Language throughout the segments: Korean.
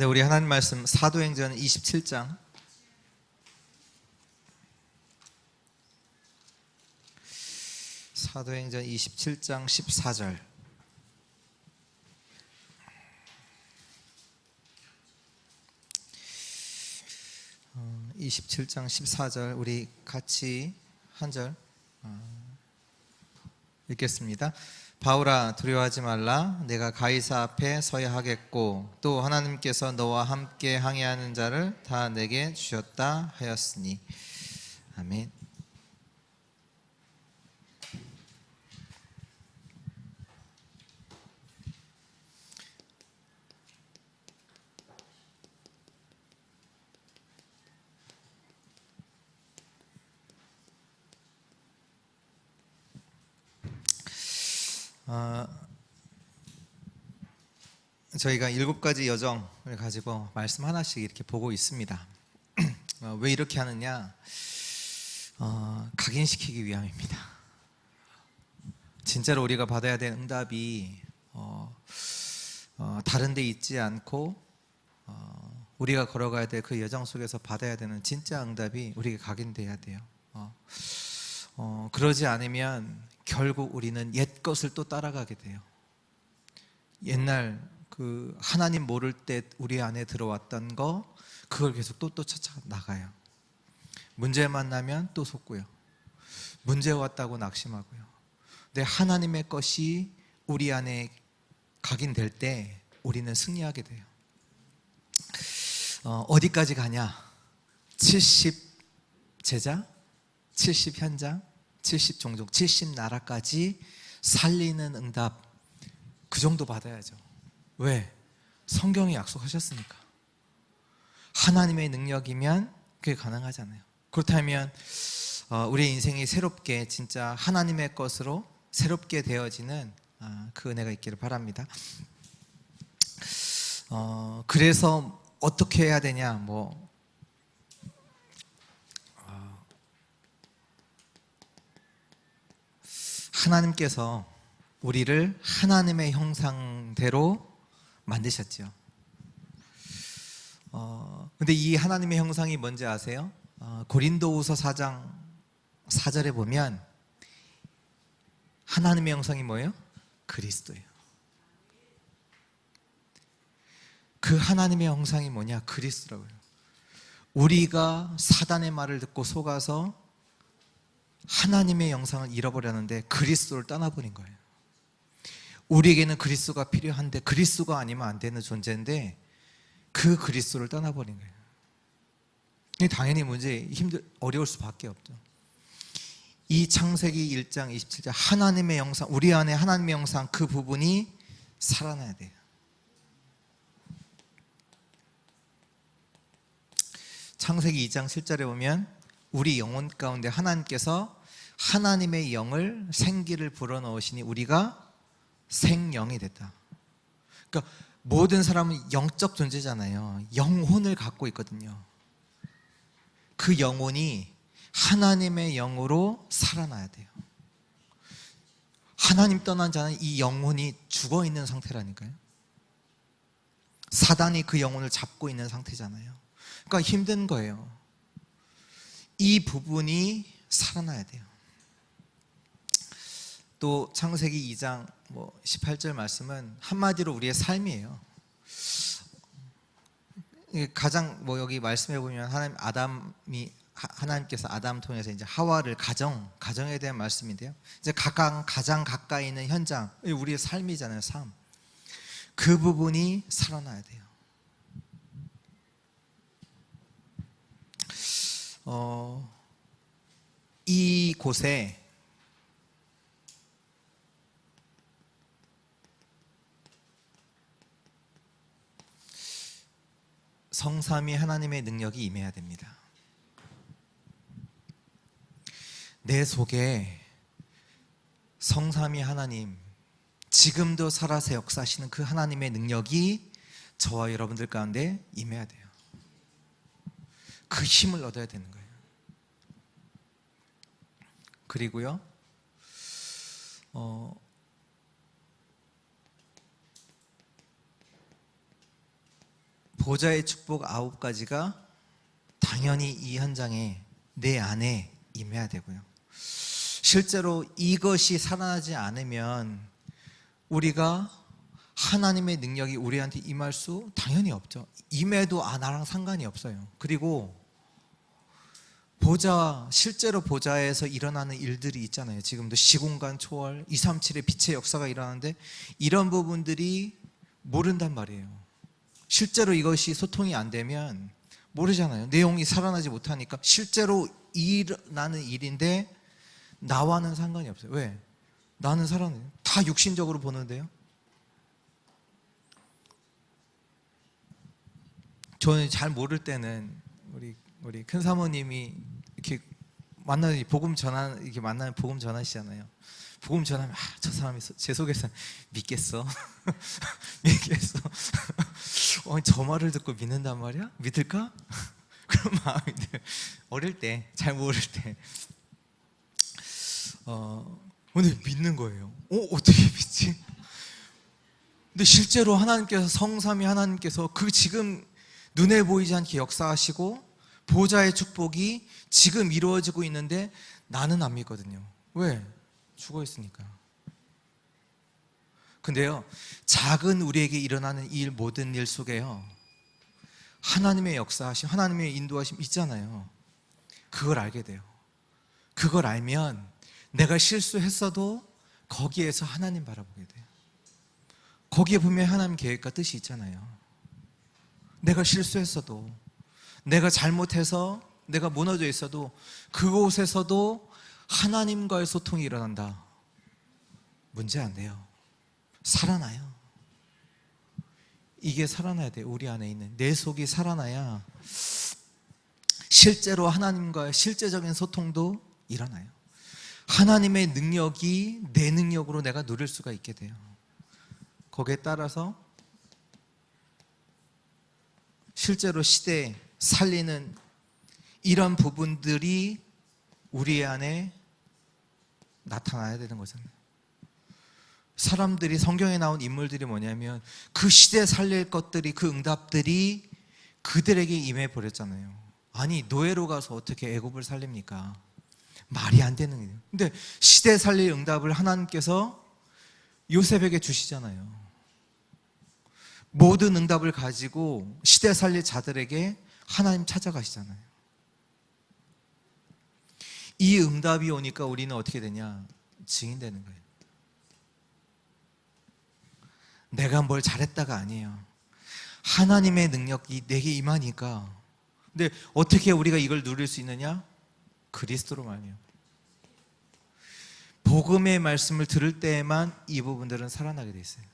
네, 우리 하나님 말씀 사도행전 27장 사도행전 27장 14절 27장 14절 우리 같이 한 절 읽겠습니다. 바울아 두려워하지 말라. 내가 가이사 앞에 서야 하겠고 또 하나님께서 너와 함께 항해하는 자를 다 내게 주셨다 하였으니. 아멘. 저희가 7가지 여정을 가지고 말씀 하나씩 이렇게 보고 있습니다. 왜 이렇게 하느냐? 각인시키기 위함입니다. 진짜로 우리가 받아야 될 응답이 다른 데 있지 않고 우리가 걸어가야 될 그 여정 속에서 받아야 되는 진짜 응답이 우리에게 각인돼야 돼요. 그러지 않으면 결국 우리는 옛 것을 또 따라가게 돼요. 옛날 그 하나님 모를 때 우리 안에 들어왔던 거, 그걸 계속 또 찾아 나가요. 문제 만나면 또 속고요. 문제 왔다고 낙심하고요. 근데 하나님의 것이 우리 안에 각인될 때 우리는 승리하게 돼요. 어디까지 가냐? 70 제자, 70 현장, 70 종족, 70 나라까지 살리는 응답, 그 정도 받아야죠. 왜? 성경이 약속하셨으니까. 하나님의 능력이면 그게 가능하잖아요. 그렇다면 우리의 인생이 새롭게 진짜 하나님의 것으로 새롭게 되어지는 그 은혜가 있기를 바랍니다. 그래서 어떻게 해야 되냐? 하나님께서 우리를 하나님의 형상대로 만드셨죠. 근데 이 하나님의 형상이 뭔지 아세요? 고린도후서 4장 4절에 보면 하나님의 형상이 뭐예요? 그리스도예요. 그 하나님의 형상이 뭐냐? 그리스도라고요. 우리가 사단의 말을 듣고 속아서 하나님의 형상을 잃어버렸는데 그리스도를 떠나버린 거예요. 우리에게는 그리스도가 필요한데 그리스도가 아니면 안 되는 존재인데 그 그리스도를 떠나버린 거예요. 당연히 어려울 수밖에 없죠. 이 창세기 1장 27절 하나님의 형상, 우리 안에 하나님의 형상, 그 부분이 살아나야 돼요. 창세기 2장 7절에 보면 우리 영혼 가운데 하나님께서 하나님의 영을 생기를 불어넣으시니 우리가 생영이 됐다. 그러니까 모든 사람은 영적 존재잖아요. 영혼을 갖고 있거든요. 그 영혼이 하나님의 영으로 살아나야 돼요. 하나님 떠난 자는 이 영혼이 죽어 있는 상태라니까요. 사단이 그 영혼을 잡고 있는 상태잖아요. 그러니까 힘든 거예요. 이 부분이 살아나야 돼요. 또 창세기 2장 18절 말씀은 한마디로 우리의 삶이에요. 가장 여기 말씀해 보면 하나님께서 아담 통해서 이제 하와를 가정에 대한 말씀인데요. 이제 가장 가까이 있는 현장, 우리의 삶이잖아요. 삶. 그 부분이 살아나야 돼요. 이곳에 성삼위 하나님의 능력이 임해야 됩니다. 내 속에 성삼위 하나님, 지금도 살아서 역사하시는 그 하나님의 능력이 저와 여러분들 가운데 임해야 돼요. 그 힘을 얻어야 되는 거예요. 그리고요, 보좌의 축복 9가지가 당연히 이 현장에 내 안에 임해야 되고요. 실제로 이것이 살아나지 않으면 우리가 하나님의 능력이 우리한테 임할 수 당연히 없죠. 임해도 나랑 상관이 없어요. 그리고 실제로 보좌에서 일어나는 일들이 있잖아요. 지금도 시공간 초월, 237의 빛의 역사가 일어나는데 이런 부분들이 모른단 말이에요. 실제로 이것이 소통이 안 되면 모르잖아요. 내용이 살아나지 못하니까 실제로 일어나는 일인데 나와는 상관이 없어요. 왜? 나는 살아나요. 다 육신적으로 보는데요. 저는 잘 모를 때는 우리 큰 사모님이 이렇게 만나는 이렇게 만나면 복음 전하시잖아요. 복음 전하면 저 사람이 제 속에서 믿겠어? 믿겠어? 저 말을 듣고 믿는단 말이야? 믿을까? 그런 마음이 들어요. 어릴 때, 잘 모를 때 근데 믿는 거예요. 어떻게 믿지? 근데 실제로 하나님께서 성삼위 하나님께서 지금 눈에 보이지 않게 역사하시고 보좌의 축복이 지금 이루어지고 있는데 나는 안 믿거든요. 왜? 죽어 있으니까. 근데요, 작은 우리에게 일어나는 모든 일 속에요, 하나님의 역사하심, 하나님의 인도하심 있잖아요. 그걸 알게 돼요. 그걸 알면 내가 실수했어도 거기에서 하나님 바라보게 돼요. 거기에 보면 하나님 계획과 뜻이 있잖아요. 내가 실수했어도, 내가 잘못해서 내가 무너져 있어도 그곳에서도 하나님과의 소통이 일어난다. 문제 안 돼요. 살아나요. 이게 살아나야 돼요. 우리 안에 있는 내 속이 살아나야 실제로 하나님과의 실제적인 소통도 일어나요. 하나님의 능력이 내 능력으로 내가 누릴 수가 있게 돼요. 거기에 따라서 실제로 시대에 살리는 이런 부분들이 우리 안에 나타나야 되는 거잖아요. 사람들이, 성경에 나온 인물들이 뭐냐면 그 시대에 살릴 것들이, 그 응답들이 그들에게 임해 버렸잖아요. 아니, 노예로 가서 어떻게 애굽을 살립니까? 말이 안 되는 일이에요. 근데 시대에 살릴 응답을 하나님께서 요셉에게 주시잖아요. 모든 응답을 가지고 시대에 살릴 자들에게 하나님 찾아가시잖아요. 이 응답이 오니까 우리는 어떻게 되냐? 증인되는 거예요. 내가 뭘 잘했다가 아니에요. 하나님의 능력이 내게 임하니까. 근데 어떻게 우리가 이걸 누릴 수 있느냐? 그리스도로 말미암아. 복음의 말씀을 들을 때에만 이 부분들은 살아나게 돼 있어요.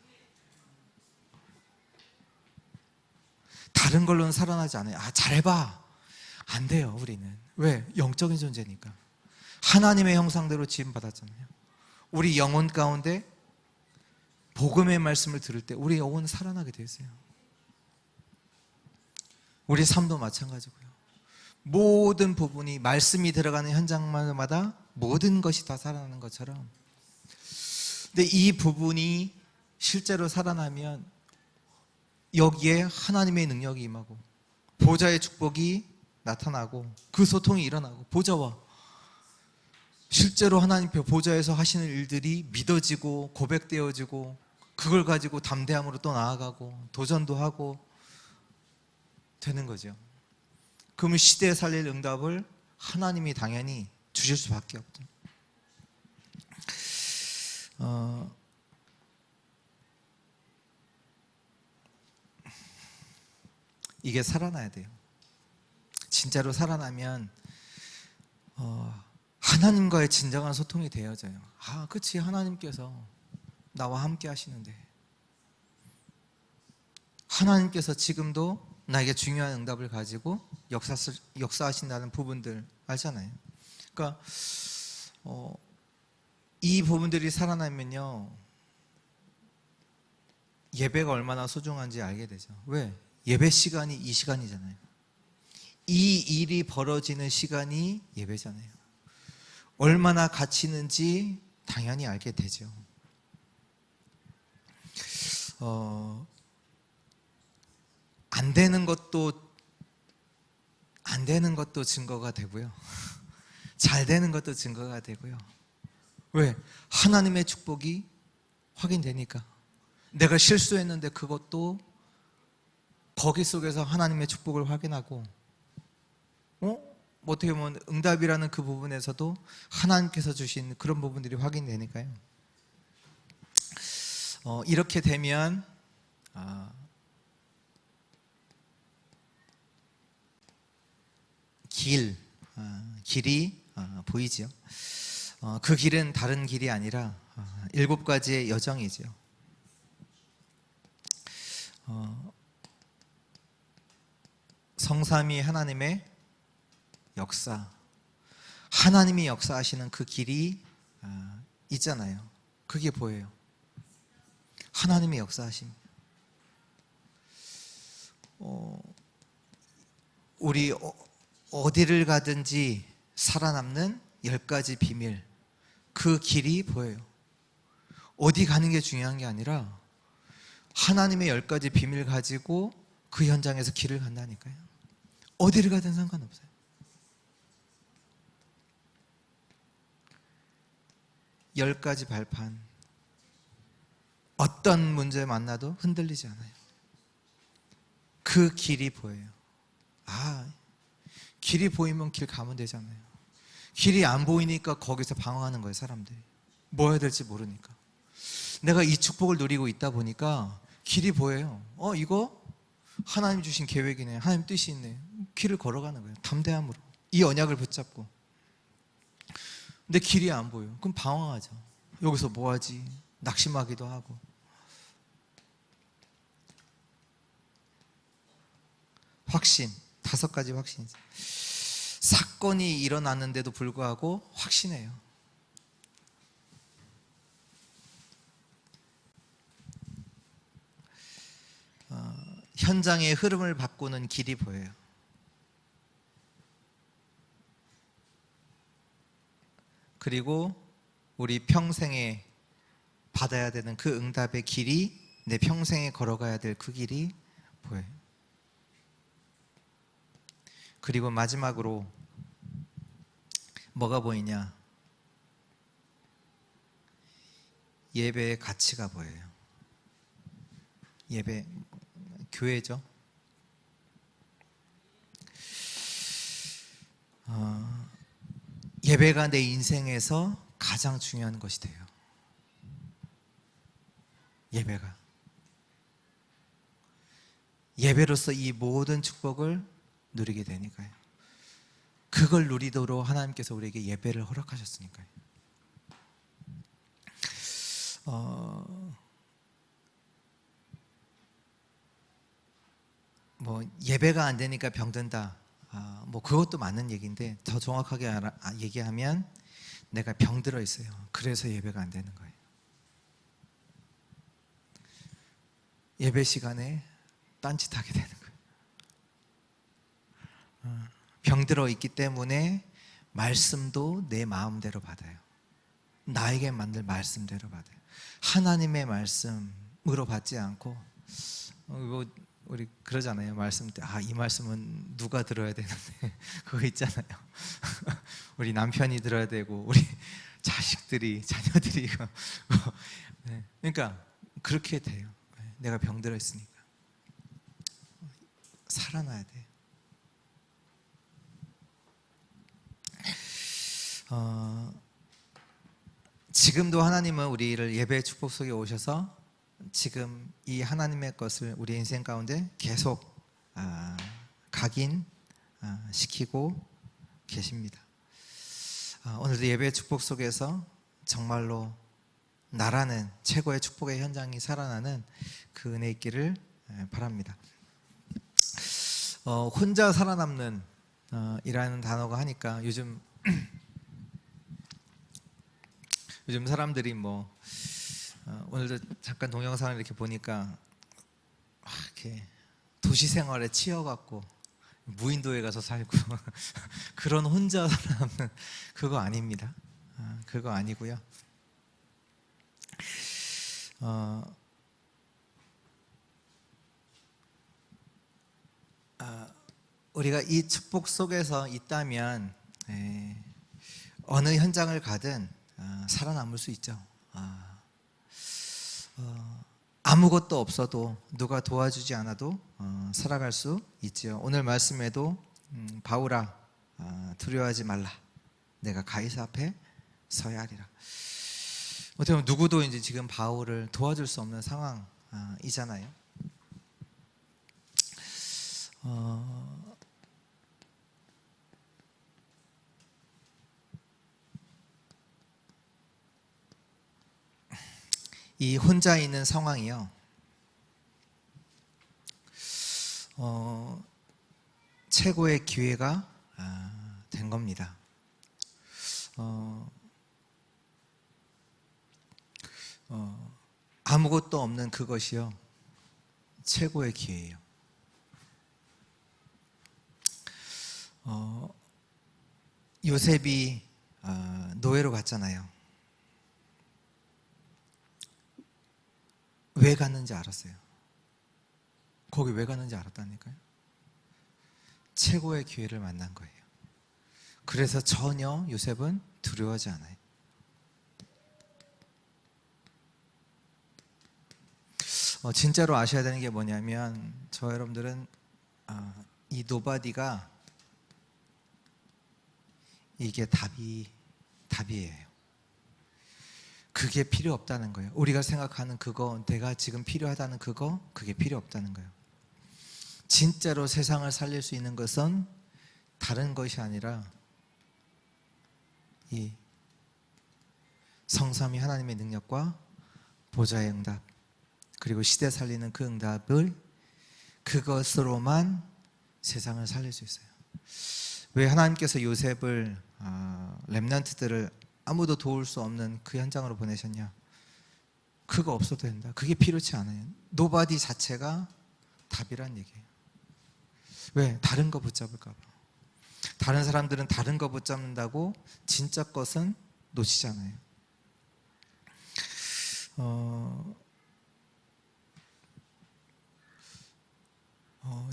다른 걸로는 살아나지 않아요. 잘해봐. 안 돼요, 우리는. 왜? 영적인 존재니까. 하나님의 형상대로 지음받았잖아요. 우리 영혼 가운데 복음의 말씀을 들을 때 우리 영혼은 살아나게 돼 있어요. 우리 삶도 마찬가지고요. 모든 부분이, 말씀이 들어가는 현장마다 모든 것이 다 살아나는 것처럼, 근데 이 부분이 실제로 살아나면 여기에 하나님의 능력이 임하고 보좌의 축복이 나타나고 그 소통이 일어나고 보좌와 실제로 하나님 보좌에서 하시는 일들이 믿어지고 고백되어지고 그걸 가지고 담대함으로 또 나아가고 도전도 하고 되는 거죠. 그러면 시대에 살릴 응답을 하나님이 당연히 주실 수밖에 없죠. 이게 살아나야 돼요. 진짜로 살아나면 하나님과의 진정한 소통이 되어져요. 그치, 하나님께서 나와 함께 하시는데, 하나님께서 지금도 나에게 중요한 응답을 가지고 역사하신다는 부분들 알잖아요. 그러니까 이 부분들이 살아나면요, 예배가 얼마나 소중한지 알게 되죠. 왜? 예배 시간이 이 시간이잖아요. 이 일이 벌어지는 시간이 예배잖아요. 얼마나 가치 있는지 당연히 알게 되죠. 안 되는 것도 증거가 되고요. 잘 되는 것도 증거가 되고요. 왜? 하나님의 축복이 확인되니까. 내가 실수했는데 그것도 거기 속에서 하나님의 축복을 확인하고, 어떻게 보면 응답이라는 그 부분에서도 하나님께서 주신 그런 부분들이 확인되니까요. 이렇게 되면 길이 보이지요. 그 길은 다른 길이 아니라 7가지의 여정이지요. 성삼위 하나님의 역사, 하나님이 역사하시는 그 길이 있잖아요. 그게 보여요. 하나님의 역사하심. 우리 어디를 가든지 살아남는 10가지 비밀, 그 길이 보여요. 어디 가는 게 중요한 게 아니라 하나님의 10가지 비밀 가지고 그 현장에서 길을 간다니까요. 어디를 가든 상관없어요. 열 가지 발판, 어떤 문제 만나도 흔들리지 않아요. 그 길이 보여요. 길이 보이면 길 가면 되잖아요. 길이 안 보이니까 거기서 방황하는 거예요, 사람들이. 뭐 해야 될지 모르니까. 내가 이 축복을 누리고 있다 보니까 길이 보여요. 이거 하나님 주신 계획이네, 하나님 뜻이 있네. 길을 걸어가는 거예요, 담대함으로. 이 언약을 붙잡고. 근데 길이 안 보여요. 그럼 방황하죠. 여기서 뭐 하지? 낙심하기도 하고. 확신, 5가지 확신이죠. 사건이 일어났는데도 불구하고 확신해요. 현장의 흐름을 바꾸는 길이 보여요. 그리고 우리 평생에 받아야 되는 그 응답의 길이, 내 평생에 걸어가야 될 그 길이 보여요. 그리고 마지막으로 뭐가 보이냐? 예배의 가치가 보여요. 예배, 교회죠. 예배가 내 인생에서 가장 중요한 것이 돼요. 예배로서 이 모든 축복을 누리게 되니까요. 그걸 누리도록 하나님께서 우리에게 예배를 허락하셨으니까요. 예배가 안 되니까 병든다, 그것도 맞는 얘기인데, 더 정확하게 얘기하면 내가 병들어 있어요. 그래서 예배가 안 되는 거예요. 예배 시간에 딴짓하게 되는 거예요. 병들어 있기 때문에 말씀도 내 마음대로 받아요. 나에게 만들 말씀대로 받아요. 하나님의 말씀으로 받지 않고, 우리 그러잖아요. 말씀 때, 이 말씀은 누가 들어야 되는데 그거 있잖아요. 우리 남편이 들어야 되고, 우리 자식들이, 자녀들이. 그러니까 그렇게 돼요. 내가 병들어 있으니까. 살아나야 돼. 지금도 하나님은 우리를 예배의 축복 속에 오셔서 지금 이 하나님의 것을 우리 인생 가운데 계속 각인시키고 계십니다. 오늘도 예배의 축복 속에서 정말로 나라는 최고의 축복의 현장이 살아나는 그 은혜 있기를 바랍니다. 혼자 살아남는 이라는 단어가 하니까 요즘 사람들이 오늘도 잠깐 동영상을 이렇게 보니까 이렇게 도시 생활에 치여갖고 무인도에 가서 살고 그런 혼자 살아남는, 그거 아닙니다. 그거 아니고요. 우리가 이 축복 속에서 있다면 어느 현장을 가든 살아남을 수 있죠. 아무것도 없어도 누가 도와주지 않아도 살아갈 수 있죠. 오늘 말씀에도 바울아 두려워하지 말라. 내가 가이사 앞에 서야 하리라. 어떻게 보면 누구도 이제 지금 바울을 도와줄 수 없는 상황이잖아요. 이 혼자 있는 상황이요. 최고의 기회가 된 겁니다. 아무것도 없는 그것이요. 최고의 기회예요. 요셉이 노예로 갔잖아요. 왜 갔는지 알았어요. 거기 왜 갔는지 알았다니까요. 최고의 기회를 만난 거예요. 그래서 전혀 요셉은 두려워하지 않아요. 진짜로 아셔야 되는 게 뭐냐면, 저 여러분들은 이 노바디가 이게 답이에요. 그게 필요 없다는 거예요. 우리가 생각하는 그거, 내가 지금 필요하다는 그거, 그게 필요 없다는 거예요. 진짜로 세상을 살릴 수 있는 것은 다른 것이 아니라 이 성삼위 하나님의 능력과 보좌의 응답, 그리고 시대 살리는 그 응답을, 그것으로만 세상을 살릴 수 있어요. 왜 하나님께서 요셉을 렘넌트들을 아무도 도울 수 없는 그 현장으로 보내셨냐? 그거 없어도 된다. 그게 필요치 않아요. 노바디 자체가 답이란 얘기예요. 왜? 다른 거 붙잡을까 봐. 다른 사람들은 다른 거 붙잡는다고 진짜 것은 놓치잖아요.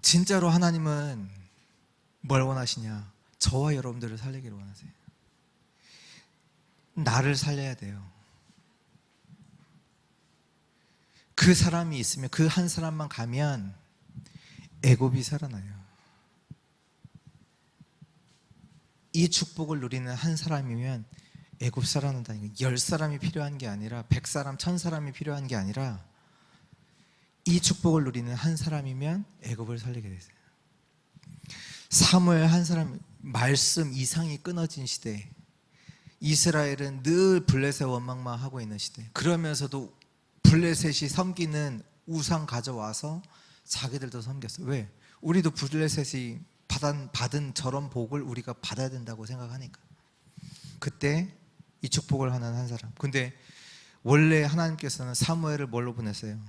진짜로 하나님은 뭘 원하시냐? 저와 여러분들을 살리기를 원하세요. 나를 살려야 돼요. 그 사람이 있으면, 그 한 사람만 가면 애굽이 살아나요. 이 축복을 누리는 한 사람이면 애굽 살아난다는 거. 10사람이 필요한 게 아니라 100사람, 1000사람이 필요한 게 아니라 이 축복을 누리는 한 사람이면 애굽을 살리게 되세요. 사무엘 한 사람, 말씀 이상이 끊어진 시대, 이스라엘은 늘 블레셋 원망만 하고 있는 시대. 그러면서도 블레셋이 섬기는 우상 가져와서 자기들도 섬겼어요. 왜? 우리도 블레셋이 받은 저런 복을 우리가 받아야 된다고 생각하니까. 그때 이 축복을 하는 한 사람. 근데 원래 하나님께서는 사무엘을 뭘로 보냈어요?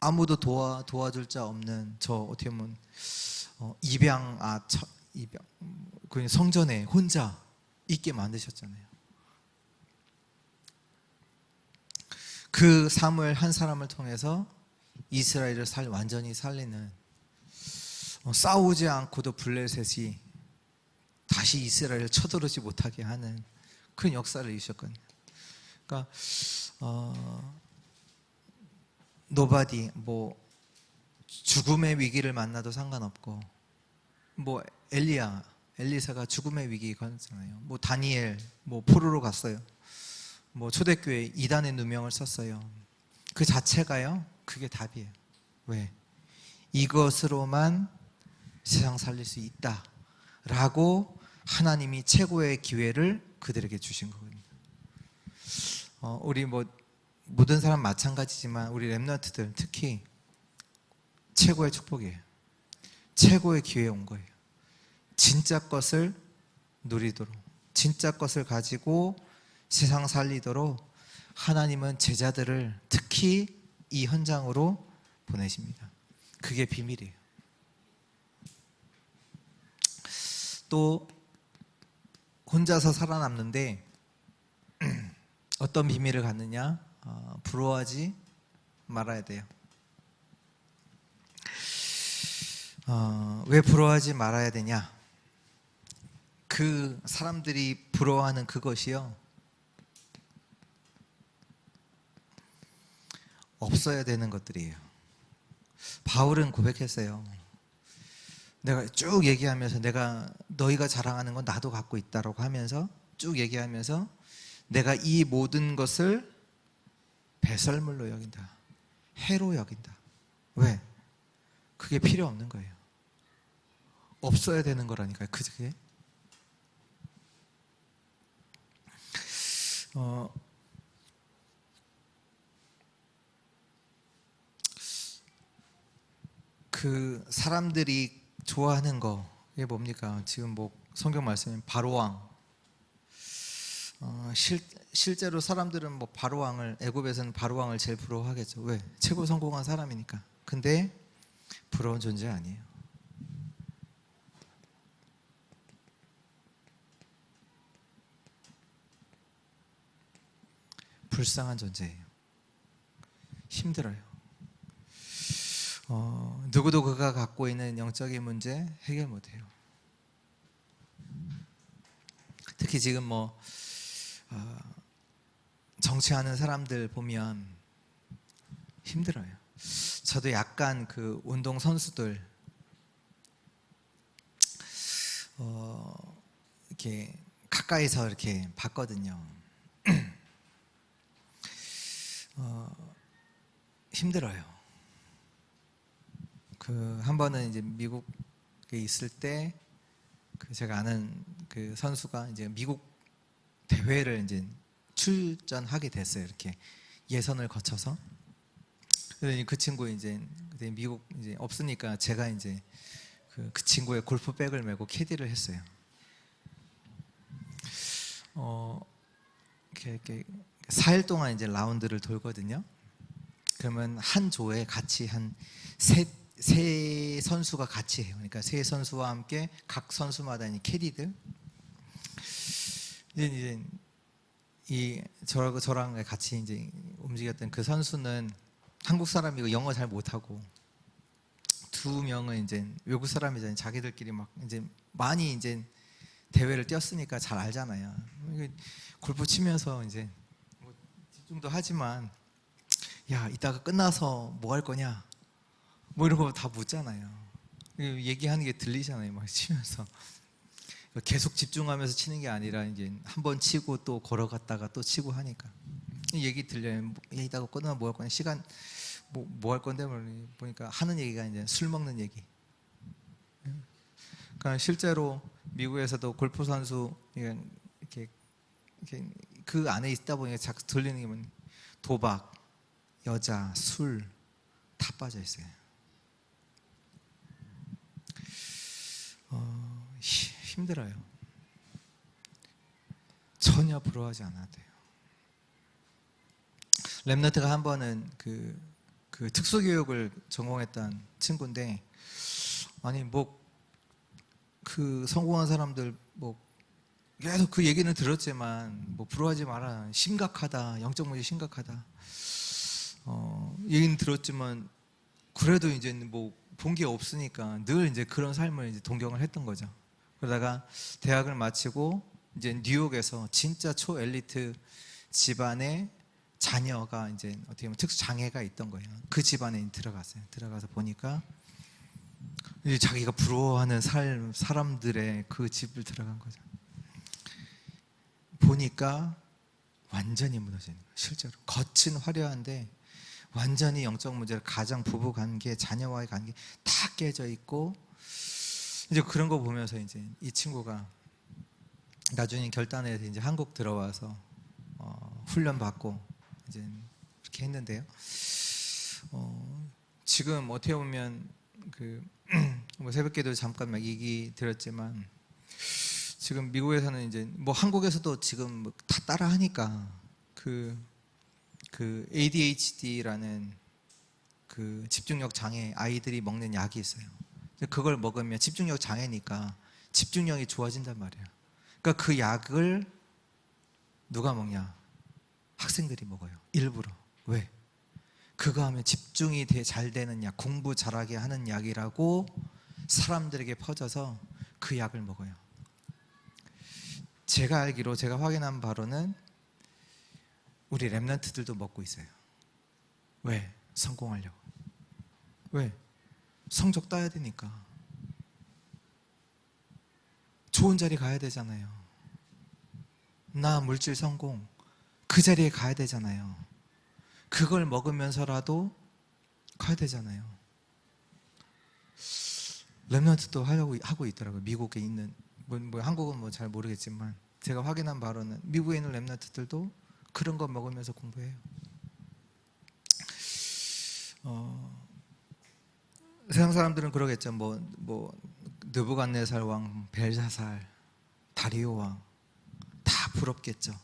아무도 도와줄 자 없는, 저 어떻게 보면 입양 그 성전에 혼자 있게 만드셨잖아요. 그 사무엘 한 사람을 통해서 이스라엘을 완전히 살리는, 싸우지 않고도 블레셋이 다시 이스라엘을 쳐들어오지 못하게 하는 그런 역사를 이루셨거든요. 그러니까 노바디, 죽음의 위기를 만나도 상관없고, 엘리사가 죽음의 위기 걸렸잖아요. 다니엘, 포로로 갔어요. 초대교회 이단의 누명을 썼어요. 그 자체가요, 그게 답이에요. 왜? 이것으로만 세상 살릴 수 있다 라고 하나님이 최고의 기회를 그들에게 주신 거거든요. 우리 모든 사람 마찬가지지만 우리 렘넌트들 특히 최고의 축복이에요. 최고의 기회에 온 거예요. 진짜 것을 누리도록, 진짜 것을 가지고 세상 살리도록 하나님은 제자들을 특히 이 현장으로 보내십니다. 그게 비밀이에요. 또 혼자서 살아남는데 어떤 비밀을 갖느냐? 부러워하지 말아야 돼요. 왜 부러워하지 말아야 되냐? 그 사람들이 부러워하는 그것이요, 없어야 되는 것들이에요. 바울은 고백했어요. 내가 쭉 얘기하면서 내가 너희가 자랑하는 건 나도 갖고 있다라고 하면서 쭉 얘기하면서 내가 이 모든 것을 배설물로 여긴다, 해로 여긴다. 왜? 그게 필요 없는 거예요. 없어야 되는 거라니까요. 그게 그 사람들이 좋아하는 거게 뭡니까? 지금 뭐 성경 말씀인 바로왕. 실제로 사람들은 뭐 바로왕을, 애굽에서는 바로왕을 제일 부러워하겠죠. 왜? 최고 성공한 사람이니까. 근데 부러운 존재 아니에요. 불쌍한 존재예요. 힘들어요. 누구도 그가 갖고 있는 영적인 문제 해결 못해요. 특히 지금 뭐 정치하는 사람들 보면 힘들어요. 저도 약간 그 운동 선수들 이렇게 가까이서 이렇게 봤거든요. 힘들어요. 그 한 번은 이제 미국에 있을 때 그 제가 아는 그 선수가 이제 미국 대회를 이제 출전하게 됐어요. 이렇게 예선을 거쳐서. 그래서 그 친구 이제 미국 이제 없으니까 제가 이제 그 친구의 골프백을 메고 캐디를 했어요. 이렇게 4일 동안 이제 라운드를 돌거든요. 그러면 한 조에 같이 한 세 선수가 같이 해요. 그러니까 세 선수와 함께 각 선수마다 캐디들. 이제 저랑 같이 이제 움직였던 그 선수는 한국 사람이고 영어 잘 못하고, 두 명은 이제 외국 사람이잖아요. 자기들끼리 막 이제 많이 이제 대회를 뛰었으니까 잘 알잖아요. 골프 치면서 이제 뭐 집중도 하지만, 야, 이따가 끝나서 뭐 할 거냐? 뭐 이런 거 다 묻잖아요. 얘기하는 게 들리잖아요. 막 치면서. 계속 집중하면서 치는 게 아니라 이제 한 번 치고 또 걸어갔다가 또 치고 하니까 얘기 들려요. 이따가 끝나면 뭐 할 거냐? 시간 뭐 할 건데? 보니까 하는 얘기가 이제 술 먹는 얘기. 그러니까 실제로 미국에서도 골프 선수 이렇게 그 안에 있다 보니까 자꾸 들리는 게 뭐냐? 도박, 여자, 술 다 빠져 있어요. 힘들어요. 전혀 부러워하지 않아도 돼요. 렘넌트가 한 번은 그 특수교육을 전공했던 친구인데, 아니 뭐 그 성공한 사람들 뭐 계속 그 얘기는 들었지만 뭐 부러워하지 마라, 심각하다, 영적 문제 심각하다, 얘기는 들었지만 그래도 이제 뭐 본 게 없으니까 늘 이제 그런 삶을 이제 동경을 했던 거죠. 그러다가 대학을 마치고 이제 뉴욕에서 진짜 초엘리트 집안의 자녀가 이제 어떻게 보면 특수 장애가 있던 거예요. 그 집안에 들어갔어요. 들어가서 보니까 이제 자기가 부러워하는 사람들의 그 집을 들어간 거죠. 보니까 완전히 무너지는 거예요. 실제로 겉은 화려한데 완전히 영적 문제를, 가정, 부부 관계, 자녀와의 관계 다 깨져 있고, 이제 그런 거 보면서 이제 이 친구가 나중에 결단해서 이제 한국 들어와서 훈련 받고 이제 그렇게 했는데요. 지금 어떻게 보면 뭐 새벽기도 잠깐 막 얘기 드렸지만, 지금 미국에서는 이제 뭐 한국에서도 지금 뭐 다 따라 하니까 그 ADHD라는 그 집중력 장애 아이들이 먹는 약이 있어요. 그걸 먹으면 집중력 장애니까 집중력이 좋아진단 말이에요. 그러니까 그 약을 누가 먹냐? 학생들이 먹어요. 일부러. 왜? 그거 하면 집중이 잘 되는 약, 공부 잘하게 하는 약이라고 사람들에게 퍼져서 그 약을 먹어요. 제가 알기로, 제가 확인한 바로는 우리 렘넌트들도 먹고 있어요. 왜? 성공하려고. 왜? 성적 따야 되니까. 좋은 자리 가야 되잖아요. 나 물질 성공, 그 자리에 가야 되잖아요. 그걸 먹으면서라도 가야 되잖아요. 렘넌트도 하고 있더라고요. 미국에 있는, 한국은 뭐 잘 모르겠지만 제가 확인한 바로는 미국에 있는 렘넌트들도 그런 거 먹으면서 공부해요. 세상 사람들은 그러겠죠. 느부갓네살 왕, 벨사살, 다리오 왕 다 부럽겠죠.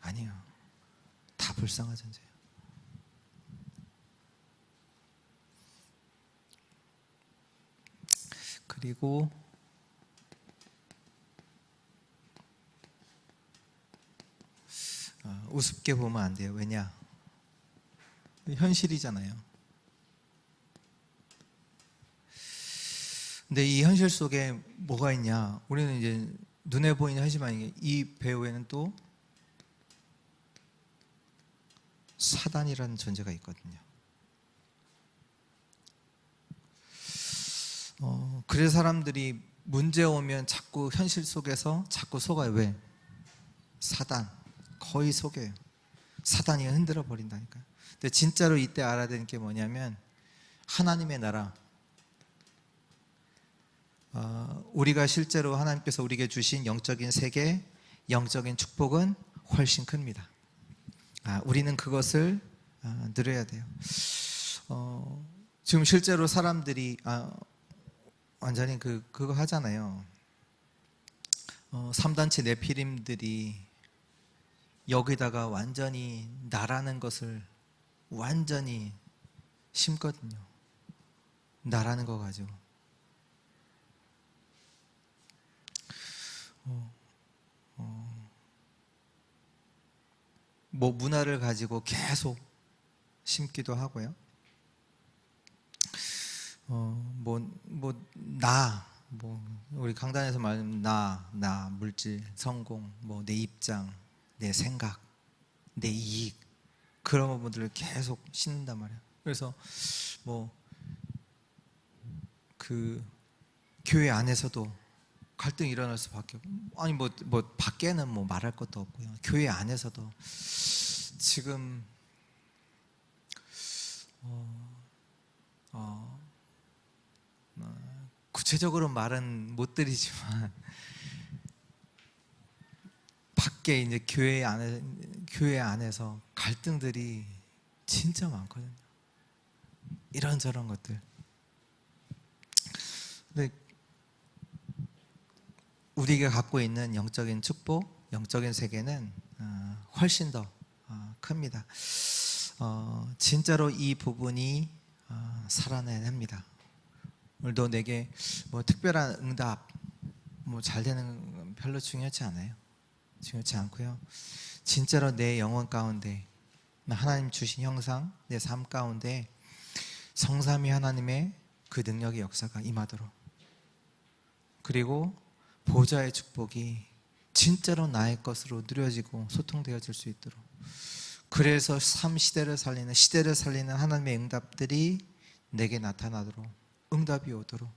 아니요, 다 불쌍한 존재예요. 그리고 우습게 보면 안 돼요. 왜냐? 현실이잖아요. 근데 이 현실 속에 뭐가 있냐? 우리는 이제 눈에 보이는 현실만, 이 배후에는 또 사단이라는 존재가 있거든요. 그래서 사람들이 문제 오면 자꾸 현실 속에서 자꾸 속아요. 왜? 사단, 거의 속여요. 사단이 흔들어 버린다니까요. 근데 진짜로 이때 알아야 되는 게 뭐냐면, 하나님의 나라, 우리가 실제로 하나님께서 우리에게 주신 영적인 세계, 영적인 축복은 훨씬 큽니다. 우리는 그것을 누려야 돼요. 지금 실제로 사람들이 완전히 그거 하잖아요. 3단체 네피림들이 여기다가 완전히 나라는 것을 완전히 심거든요. 나라는 거 가지고. 문화를 가지고 계속 심기도 하고요. 우리 강단에서 말하는 나, 물질, 성공, 내 입장, 내 생각, 내 이익, 그런 부분들을 계속 심는단 말이에요. 그래서 교회 안에서도 갈등이 일어날 수밖에 없고, 밖에는 말할 것도 없고요. 교회 안에서도 지금 구체적으로 말은 못 드리지만 밖에 이제 교회 안에서 갈등들이 진짜 많거든요. 이런저런 것들. 근데 우리가 갖고 있는 영적인 축복, 영적인 세계는 훨씬 더 큽니다. 진짜로 이 부분이 살아내야 됩니다. 오늘도 내게 특별한 응답, 잘 되는 건 별로 중요하지 않아요. 중요하지 않고요. 진짜로 내 영혼 가운데 하나님 주신 형상, 내 삶 가운데 성삼위 하나님의 그 능력의 역사가 임하도록, 그리고 보좌의 축복이 진짜로 나의 것으로 누려지고 소통되어질 수 있도록, 그래서 시대를 살리는 하나님의 응답들이 내게 나타나도록, 응답이 오도록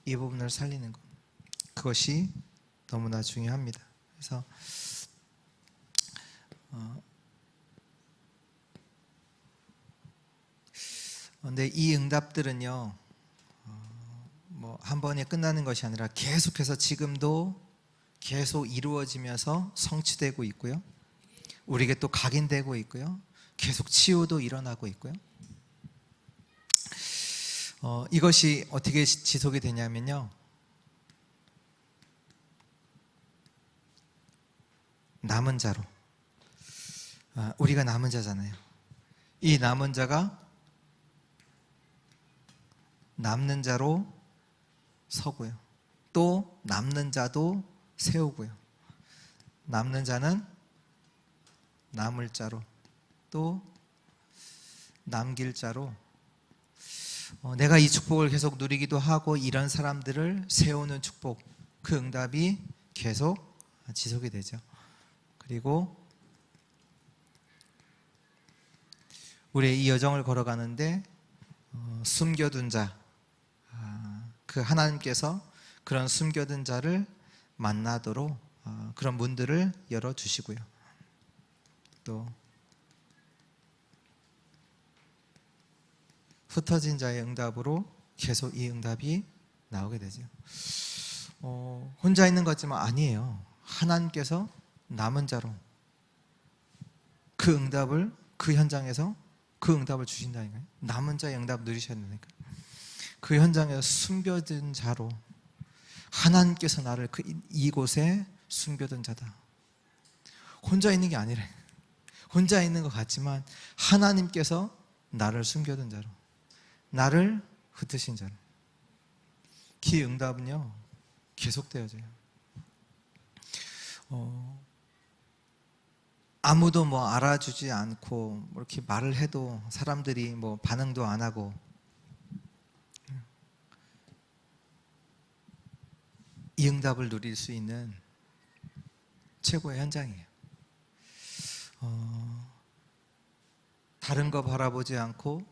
이 부분을 살리는 것, 그것이 너무나 중요합니다. 그래서 근데 이 응답들은요, 한 번에 끝나는 것이 아니라 계속해서 지금도 계속 이루어지면서 성취되고 있고요. 우리에게 또 각인되고 있고요. 계속 치유도 일어나고 있고요. 이것이 어떻게 지속이 되냐면요, 남은 자로, 우리가 남은 자잖아요. 이 남은 자가 남는 자로 서고요, 또 남는 자도 세우고요, 남는 자는 남을 자로, 또 남길 자로, 내가 이 축복을 계속 누리기도 하고 이런 사람들을 세우는 축복, 그 응답이 계속 지속이 되죠. 그리고 우리의 이 여정을 걸어가는데 숨겨둔 자, 그 하나님께서 그런 숨겨둔 자를 만나도록 그런 문들을 열어주시고요. 또 흩어진 자의 응답으로 계속 이 응답이 나오게 되죠. 혼자 있는 것 같지만 아니에요. 하나님께서 남은 자로 그 응답을, 그 현장에서 그 응답을 주신다니까요. 남은 자의 응답 누리셔야 되니까. 그 현장에서 숨겨진 자로 하나님께서 나를 이곳에 숨겨둔 자다. 혼자 있는 게 아니래. 혼자 있는 것 같지만 하나님께서 나를 숨겨둔 자로, 나를 흩으신 자로. 그 응답은요 계속되어져요. 아무도 뭐 알아주지 않고 뭐 이렇게 말을 해도 사람들이 뭐 반응도 안 하고, 이 응답을 누릴 수 있는 최고의 현장이에요. 다른 거 바라보지 않고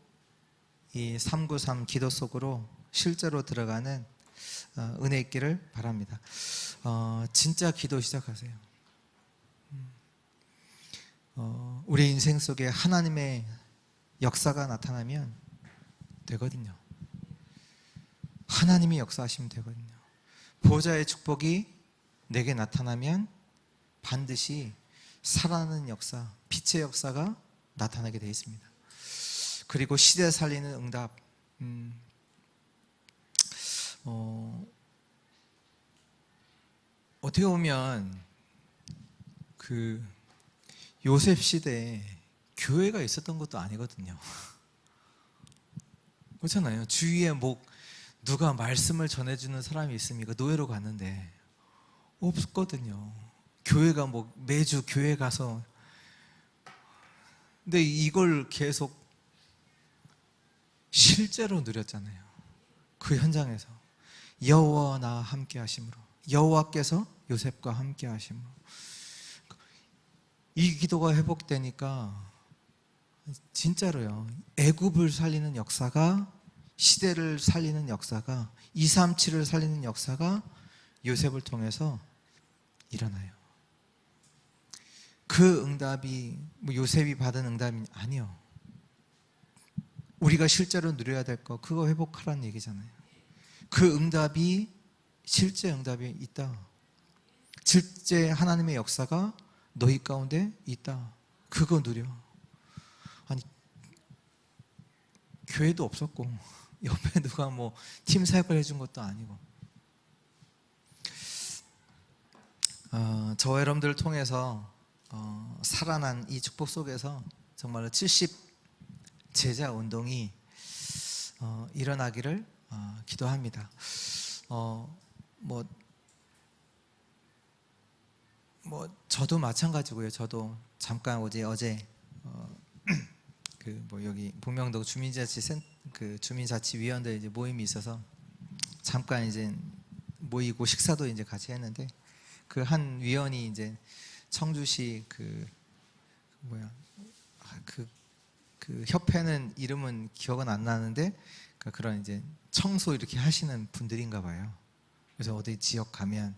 이 393 기도 속으로 실제로 들어가는 은혜 있기를 바랍니다. 진짜 기도 시작하세요. 우리 인생 속에 하나님의 역사가 나타나면 되거든요. 하나님이 역사하시면 되거든요. 보호자의 축복이 내게 나타나면 반드시 살아나는 역사, 빛의 역사가 나타나게 되어 있습니다. 그리고 시대 살리는 응답, 어떻게 보면 그 요셉 시대에 교회가 있었던 것도 아니거든요. 그렇잖아요. 주위에 뭐 누가 말씀을 전해주는 사람이 있습니까? 노예로 갔는데 없었거든요. 교회가 뭐 매주 교회 가서, 근데 이걸 계속 실제로 누렸잖아요. 그 현장에서 여호와 나와 함께 하심으로, 여호와께서 요셉과 함께 하심으로 이 기도가 회복되니까 진짜로요, 애굽을 살리는 역사가, 시대를 살리는 역사가, 237을 살리는 역사가 요셉을 통해서 일어나요. 그 응답이 뭐 요셉이 받은 응답이 아니요, 우리가 실제로 누려야 될 거, 그거 회복하라는 얘기잖아요. 그 응답이, 실제 응답이 있다. 실제 하나님의 역사가 너희 가운데 있다. 그거 누려. 아니, 교회도 없었고 옆에 누가 뭐 팀 사역을 해준 것도 아니고, 저 여러분들을 통해서 살아난 이 축복 속에서 정말로 70 제자 운동이 일어나기를 기도합니다. 저도 마찬가지고요. 저도 잠깐 어제 여기 북명동 주민자치위원회 이제 모임이 있어서 잠깐 이제 모이고 식사도 이제 같이 했는데, 그 한 위원이 이제 청주시 그 협회는 이름은 기억은 안 나는데, 그런 이제 청소 이렇게 하시는 분들인가 봐요. 그래서 어디 지역 가면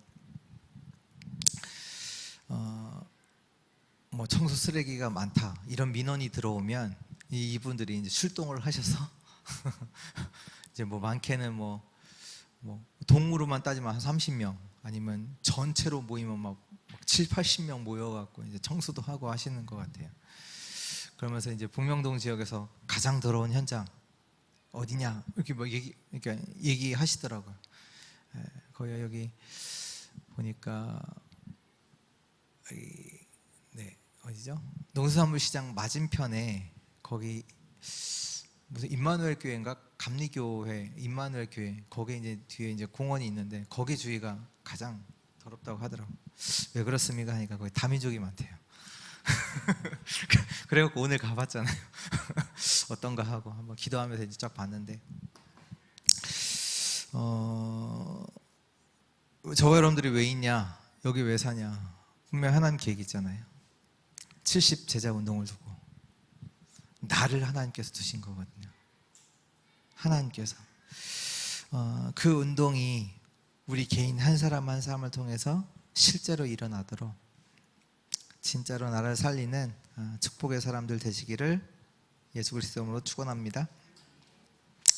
뭐 청소 쓰레기가 많다 이런 민원이 들어오면 이분들이 이제 출동을 하셔서 이제 뭐 많게는 뭐 동으로만 따지면 한 30명, 아니면 전체로 모이면 막 7, 80명 모여갖고 이제 청소도 하고 하시는 것 같아요. 그러면서 이제 북명동 지역에서 가장 더러운 현장 어디냐 이렇게 뭐 얘기하시더라고요. 거기 여기 보니까 어디죠? 농수산물시장 맞은편에 거기 무슨 임마누엘 교회인가, 감리교회 임마누엘 교회, 거기 이제 뒤에 이제 공원이 있는데 거기 주위가 가장 더럽다고 하더라고. 왜 그렇습니까 하니까 거기 다민족이 많대요. 그래갖고 오늘 가봤잖아요. 어떤가 하고 한번 기도하면서 이제 쫙 봤는데, 저와 여러분들이 왜 있냐? 여기 왜 사냐? 분명 하나님 계획이 있잖아요. 70 제자 운동을 두고 나를 하나님께서 두신 거거든요. 하나님께서 그 운동이 우리 개인 한 사람 한 사람을 통해서 실제로 일어나도록 진짜로 나를 살리는 축복의 사람들 되시기를 예수 그리스도 이름으로 축원합니다.